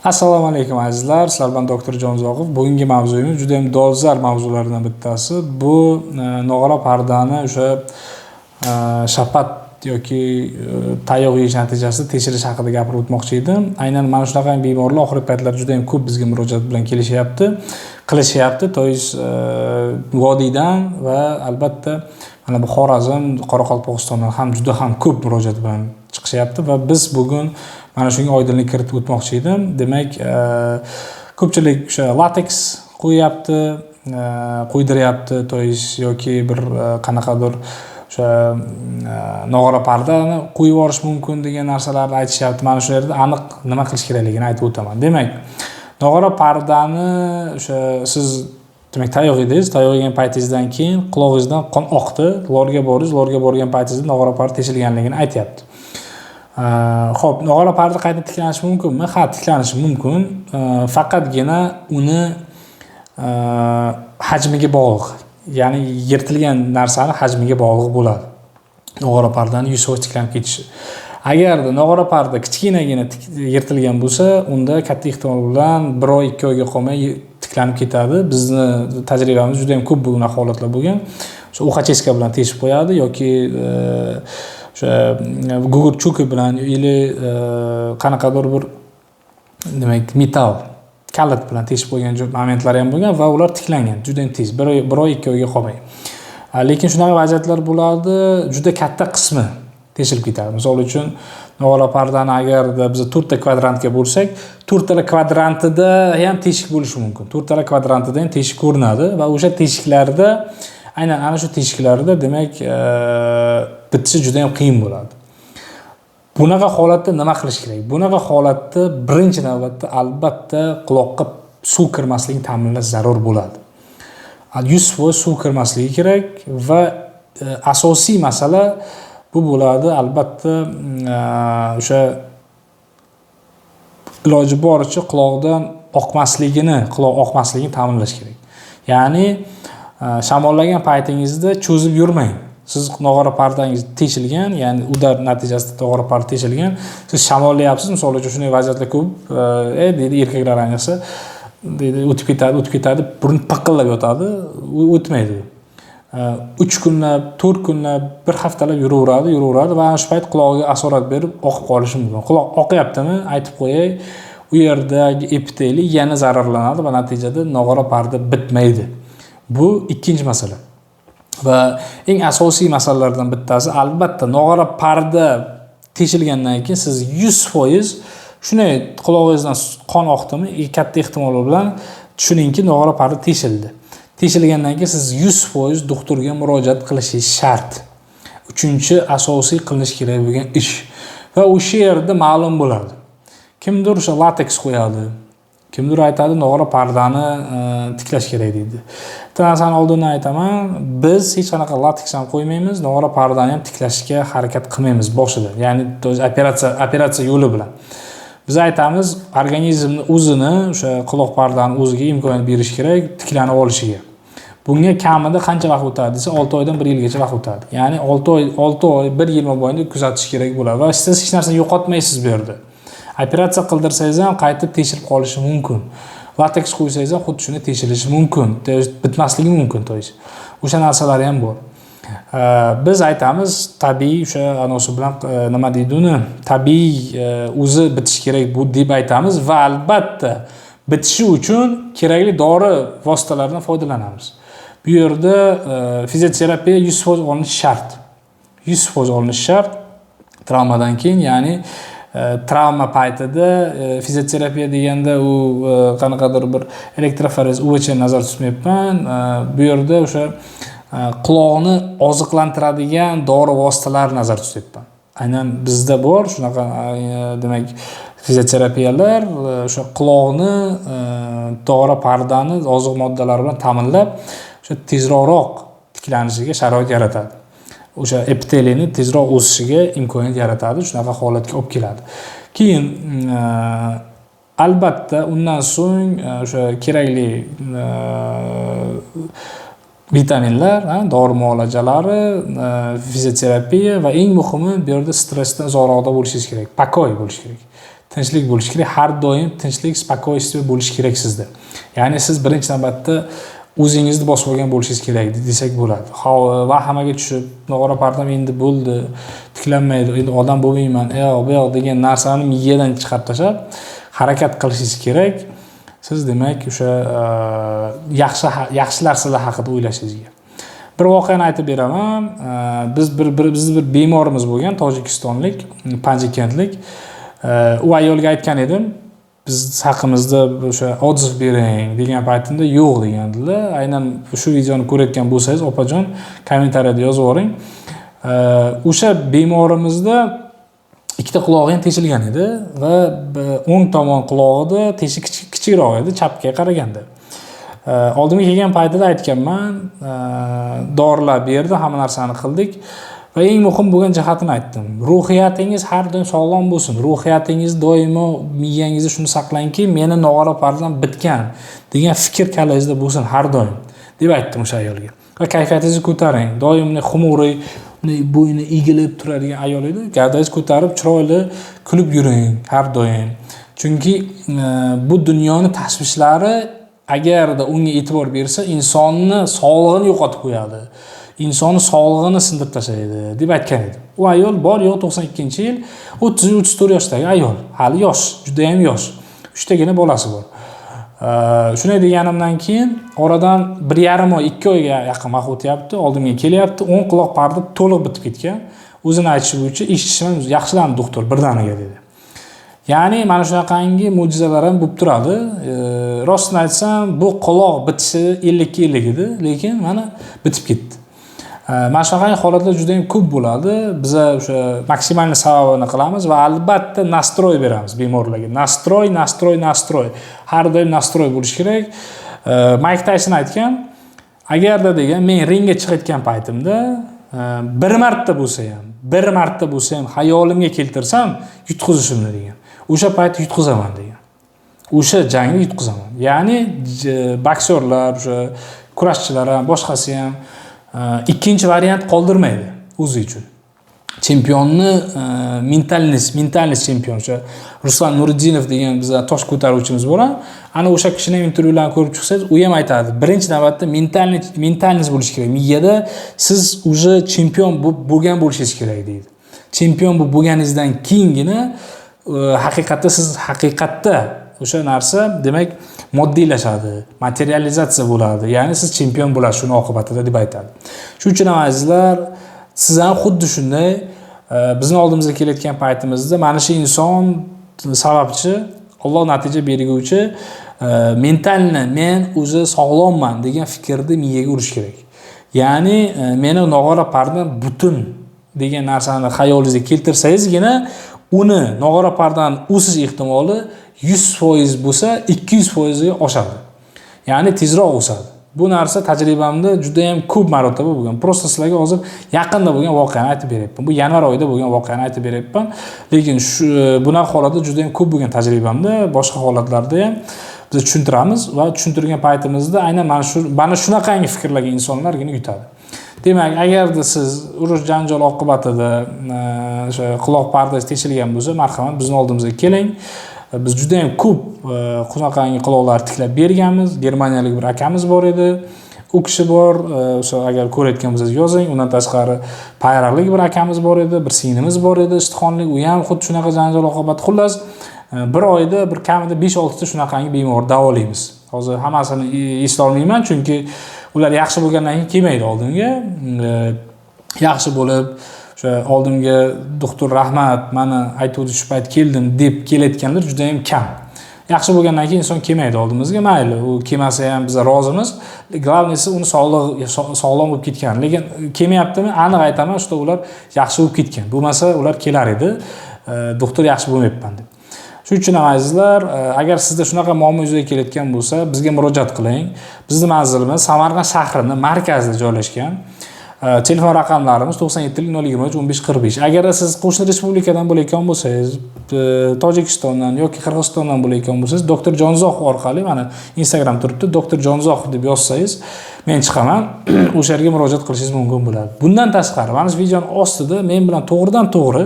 Assalomu alaykum azizlar, sizlar bilan doktor Jonzoqov. Bugungi mavzuyimiz juda ham dolzarb mavzulardan bittasi. Bu nog'ora pardani o'sha shapat yoki tayoq yeyish natijasida tekshirish haqida gapirib o'tmoqchi edim. Aynan mana shunaqa bemorlar oxirgi paytlarda juda ham ko'p bizga murojaat bilan qilishyapti. To'yish vodiydan va albatta mana bu Xorazm, Qoraqalpog'istondan ham juda ham ko'p murojaat bilan chiqishyapti va biz bugun mana shunga oydinlik kiritib o'tmoqchi edim. Demak, ko'pchilik o'sha lateks qo'yapti, qo'ydiryapti to'yish yoki bir qanaqadir o'sha nog'ora pardani qo'yib yuborish mumkin degan narsalarni aytishyapti. Mana shu yerda aniq nima qilish kerakligini aytib o'taman. Demak, nog'ora pardani o'sha siz demak tayoq yedingiz, tayoq yegan paytingizdan keyin qulog'ingizdan qon oqdi, lorga borgan paytingizda nog'ora parda teshilganligini aytyapti. Xo'p, nog'ora parda qayta tiklanishi mumkinmi? Ha, tiklanishi mumkin. Faqatgina uni hajmiga bog'liq. Ya'ni yirtilgan narsani hajmiga bog'liq bo'ladi. Nog'ora pardani 100% tiklanib ketishi. Agarda nog'ora parda kichkinagina yirtilgan bo'lsa, unda katta ehtimol bilan 1 oy 2 oyga qolmay tiklanib ketadi. Bizni tajribamiz juda ham ko'p bo'lgan holatlar bo'lgan. O'sha uxacheska bilan teshib qo'yadi yoki o'sha gugurt cho'ki bilan ili qanaqadir bir demak metal kalit bilan teshib qo'ygan momentlar ham bo'lgan va ular tiklangan juda ham tez, 1 oy 2 oyga qolmay. Lekin shunaqa vaziyatlar bo'ladi, juda katta qismi teshilib ketadi. Misol uchun nog'ora pardani agarda biz 4 ta kvadrantga bo'lsak, 4 ta kvadrantida ham teshik bo'lishi mumkin. 4 ta kvadrantida ham teshik ko'rinadi va o'sha teshiklarda aynan ana shu teshiklarda demak bitishi juda ham qiyin bo'ladi. Bunaqa holatda nima qilish kerak? Bunaqa holatda birinchi navbatda albatta quloqqa suv kirmasligini ta'minlash zarur bo'ladi. 100% suv kirmasligi kerak va asosiy masala bu bo'ladi albatta o'sha iloji boricha quloq oqmasligini ta'minlash kerak. Ya'ni shamollagan paytingizda cho'zib yurmang. Siz nog'ora pardangiz teshilgan, ya'ni udar natijasida nog'ora parda teshilgan, siz shamollayapsiz, misol uchun shunday vaziyatlar ko'p, deydi erkaklar ayniqsa, deydi o'tib ketadi, burun piqillab yotadi, o'tmaydi. 3 kunlab, 4 kunlab, bir haftalab yuraveradi va shu payt qulog'iga asorat berib oqib qolishi mumkin. Quloq oqyaptimi? Aytib qo'yay, u yerdagi epiteli yana zararlanadi va natijada nog'ora parda bitmaydi. Bu ikkinchi masala. Va eng asosiy masalalardan bittasi albatta nog'ora parda teshilgandan keyin siz 100% shunday qulog'ingizdan qon oqdimi, katta ehtimol bilan tushuningki nog'ora parda teshildi. Teshilgandan keyin siz 100% doktorga murojaat qilishingiz shart. Uchinchi asosiy qilinish kerak bo'lgan ish. Va o'sha yerda ma'lum bo'ladi. Kimdir o'sha lateks qo'yadi. Kimdir aytadi nog'ora pardani tiklash kerak deydi. Bitta narsani oldindan aytaman, biz hech qanaqa lateks ham qo'ymaymiz, nog'ora pardani ham tiklashga harakat qilmaymiz boshida. Ya'ni operatsiya yo'li bilan. Biz aytamiz, organizmni o'zini o'sha quloq pardani o'ziga imkoniyat berish kerak tiklanib olishiga. Bunga kamida qancha vaqt o'tadi desa, 6 oydan 1 yilgacha vaqt o'tadi. Ya'ni 6 oy 1 yil mobaynida kuzatish kerak bo'ladi va siz hech narsa yo'qotmaysiz bu yerda. Operatsiya qildirsangiz ham qaytib teshilib qolishi mumkin. Lateks qo'ysangiz ham xuddi shuni teshilishi mumkin. Bitmasligi mumkin to'yish. O'sha narsalar ham bor. Biz aytamiz, tabiiy o'sha anosi bilan nima deydi uni, tabiiy o'zi bitish kerak bu deb aytamiz va albatta bitishi uchun kerakli dori vositalaridan foydalanamiz. Bu yerda fizioterapiya 100% olinish shart. 100% olinish shart. Travmadan keyin, ya'ni travma paytida fizioterapiya deganda u qanaqadir bir elektroforez UVC nazar tutmayapman. Bu yerda o'sha quloqni oziqlantiradigan dori vositalar nazar tutyapman. Aynan bizda bor shunaqa demak fizioterapiyalar o'sha quloqni nog'ora pardani oziq moddalar bilan ta'minlab o'sha tezroq tiklanishiga sharoit yaratadi. O'sha epiteliyni tezroq o'sishiga imkoniyat yaratadi, shunaqa holatga olib keladi. Keyin albatta undan so'ng o'sha kerakli vitaminlar, dori muolajalari, fizioterapiya va eng muhimi bu yerda stressdan uzoqroqda bo'lishingiz kerak, pokoy bo'lish kerak. tinchlik bo'lishi kerak. Har doim tinchlik, spokойствие bo'lishi kerak sizda. Ya'ni siz birinchi navbatda o'zingizni bosib olgan bo'lishingiz kerak desak bo'ladi. Vahimaga tushib, nog'ora pardam endi bo'ldi, tiklanmaydi, endi odam bo'lmayman, bu yoq degan narsani miyadan chiqarib tashlab, harakat qilishingiz kerak. Siz demak o'sha yaxshi narsalar haqida o'ylashingizga. Bir voqeani aytib beraman. Bizni bir bemorimiz bo'lgan, tojikistonlik, Panjikentlik. U ayolga aytgan edim, biz haqimizda o'sha odziv bering degan paytimda yo'q degandilar. Aynan shu videoni ko'rayotgan bo'lsangiz, opajon, kommentariyada yozib yuboring. O'sha bemorimizda ikkita qulog'i ham teshilgan edi va o'ng tomon qulog'ida teshik kichikroq edi, chapga qaraganda. Oldimga kelgan paytida aytganman, dorilar berdi, hamma narsani qildik va eng muhim bo'lgan jihatini aytdim. Ruhiyatingiz har doim sog'lom bo'lsin. Ruhiyatingiz doimo miyangizda shuni saqlangki, meni nog'ora pardam bitgan degan fikr kallangizda bo'lsin har doim deb aytdim o'sha ayolga. Va kayfiyatingizni ko'taring. Doimli xumuriy, bo'yni egilib turadigan ayol edi. Gavdangizni ko'tarib, chiroyli kulib yuring har doim. Chunki bu dunyoning tashvishlari agarda unga e'tibor bersa, insonni sog'lig'ini yo'qotib qo'yadi. Insonni sog'lig'ini sindirib tashlaydi deb aytgan edi. U ayol bor yo'q 92-yil, 33-34 yoshdagi ayol, hali yosh, juda ham yosh. 3 tagina bolasi bor. Shunday deganimdan keyin oradan 1,5 oy, 2 oyga yaqin vaqt o'tyapti, oldimga kelyapti. 10 quloq parda to'liq bitib ketgan. O'zini aytishi bo'yicha eshitishim yaxshilandi doktor birdaniga dedi. Ya'ni mana shunaqangi mo'jizalar ham bo'lib turadi. Rostini aytsam, bu quloq bitishi 50-50 edi, lekin mana bitib ketdi. Mana shunaqangi holatlar juda ham ko'p bo'ladi. Biz o'sha maksimalni sababini qilamiz va albatta nastroy beramiz bemorlarga. Nastroy. Har doim nastroy bo'lish kerak. Mike Tyson aytgan, agarda degan men ringga chiqayotgan paytimda bir marta bo'lsa ham hayolimga keltirsam yutqizishimni degan. O'sha payt yutqizaman degan. O'sha jangni yutqizaman. Ya'ni boksyorlar, o'sha kurashchilar ham, boshqasi ham ikkinchi variant qoldirmaydi o'zi uchun. Chempionni mentalnost chempion, o'sha Ruslan Nuriddinov degan bizning tosh ko'taruvchimiz bor. Ana o'sha kishining intervyularini ko'rib chiqsangiz, u ham aytadi, birinchi navbatda mentalnost bo'lish kerak. Miyada siz o'sha chempion bo'lgan bo'lishingiz kerak deydi. Chempion bo'lganingizdan keyingina haqiqatda siz o'sha narsa demak moddiylashadi, materializatsiya bo'ladi. Ya'ni siz chempion bo'lasiz shuni oqibatida deb aytadi. Shuning uchun ham azizlar, siz ham xuddi shunday bizning oldimizga kelayotgan paytimizda mana shu inson sababchi, Alloh natija berguvchi mentalni men o'zi sog'lomman degan fikrni miyaga urish kerak. Ya'ni meni nog'ora pardam butun degan narsani xayolingizga keltirsangizgina uni nog'ora pardan o'sish ehtimoli 100% bo'lsa 200% ga oshadi. Ya'ni tezroq o'sadi. Bu narsa tajribamda juda ham ko'p marotaba bo'lgan. Prosta sizlarga hozir yaqinda bo'lgan voqeani aytib beryapman. Bu yanvar oyida bo'lgan voqeani aytib beryapman. Lekin bunaqa holatlar juda ham ko'p bo'lgan tajribamda, boshqa holatlarda ham biz tushuntiramiz va tushuntirgan paytimizda aynan mana shunaqangi fikrlarga insonlargina yutadi. Demak, agarda siz urush janjal oqibatida o'sha quloq pardangiz teshilgan bo'lsa, marhamat bizning oldimizga keling. Biz juda ham ko'p qanaqangi quloqlar tiklab berganmiz. Germaniyalik bir akamiz bor edi. U kishi bor, o'sha agar ko'rayotgan bo'lsangiz yozing. Undan tashqari Payariqlik bir akamiz bor edi, bir singlimiz bor edi, Ishtixonlik, u ham xuddi shunaqa janjal oqibat. Xullas, bir oyda bir kamida 5-6 ta shunaqangi bemor davolaymiz. Hozir hammasini eslay olmayman, chunki ular yaxshi bo'lgandan keyin kelmaydi oldimga. Yaxshi bo'lib oldimga doktor rahmat, meni aytuvdi shu payt keldim deb kelayotganlar juda ham kam. Yaxshi bo'lgandan keyin inson kelmaydi oldimizga, mayli, u kelmasa ham biz rozimiz. Glavnisi uni sog'lom bo'lib ketgan. Lekin kelmayaptimi? Aniq aytaman, shu ular yaxshi bo'lib ketgan. Bo'lmasa ular kelar edi. Doktor yaxshi bo'lmayapman deb. Shuning uchun ham azizlar, agar sizda shunaqa muammo yuzaga kelayotgan bo'lsa, bizga murojaat qiling. Bizning manzilimiz Samarqand shahrining markazida joylashgan. Telefon raqamlarimiz 97-023-15-45. Agar siz qo'shni respublikadan bo'layotgan bo'lsangiz, Tojikistondan yoki Qirg'izistondan bo'layotgan bo'lsangiz, Dr. Jonzohov orqali mana Instagram turibdi, Dr. Jonzohov deb yozsangiz, men chiqaman, o'sha yerga murojaat qilishingiz mumkin bo'ladi. Bundan tashqari, mana shu videoning ostida men bilan to'g'ridan to'g'ri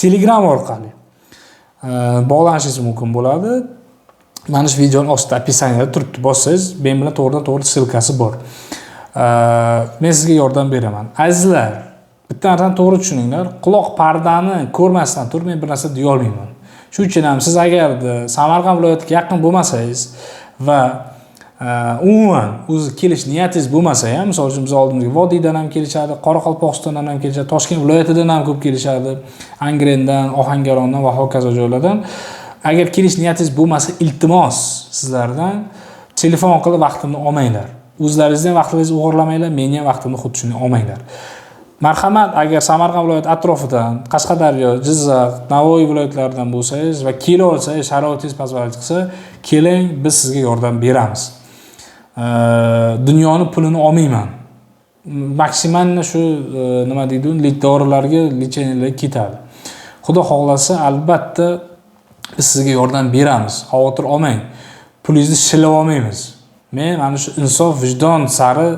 Telegram orqali bog'lanishingiz mumkin bo'ladi. Mana shu videoning ostida описаниеda turibdi. Bossangiz, men bilan to'g'ridan-to'g'ri silkasi bor. Men sizga yordam beraman. Azizlar, bitta narsani to'g'ri tushuninglar. Quloq pardani ko'rmasdan turib men bir narsa deya olmayman. Shuning uchun ham siz agarda Samarqand viloyatiga yaqin bo'lmasangiz va umuman o'zi kelish niyatingiz bo'lmasa ham, misol uchun biz oldimizga Vodiydan ham kelishadi, Qoraqalpog'istondan ham kelishadi, Toshkent viloyatidan ham ko'p kelishadi, Angrendan, Ohangarondan va hokazo joylardan. Agar kelish niyatingiz bo'lmasa, iltimos sizlardan telefon qilib vaqtimni olmanglar. O'zlaringizni ham vaqtingizni o'g'irlamanglar, meni ham vaqtimni xuddi shunday olmanglar. Marhamat, agar Samarqand viloyati atrofidan, Qashqadaryo, Jizzax, Navoiy viloyatlaridan bo'lsangiz va kela olsangiz, sharoitingiz pasayib qilsa, keling, biz sizga yordam beramiz. Dunyoni pulini olmayman. Maksimalni shu nima deydi, dorilarga, lecheniyalarga ketadi. Xudo xohlasa, albatta biz sizga yordam beramiz. Xavotir olmang. Pulingizni shilib olmaymiz. Men mana shu insof, vijdon sari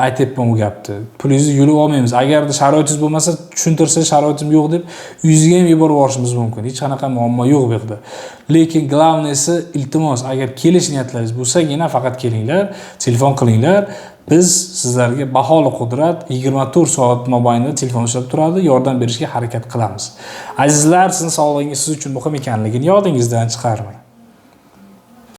aytibman bu gapni. Pulingizni yulib olmaymiz. Agarda sharoitingiz bo'lmasa, tushuntirsangiz sharoitim yo'q deb uyingizga ham yuborib yuborishimiz mumkin. Hech qanaqa muammo yo'q bu yerda. Lekin glavniysi iltimos, agar kelish niyatlaringiz bo'lsa-gina faqat kelinglar, telefon qilinglar. Biz sizlarga baholi qudrat 24 soat mobaynida telefon ishlab turadi, yordam berishga harakat qilamiz. Azizlar, sizning sog'lig'ingiz siz uchun muhim ekanligini yodingizdan chiqarmang.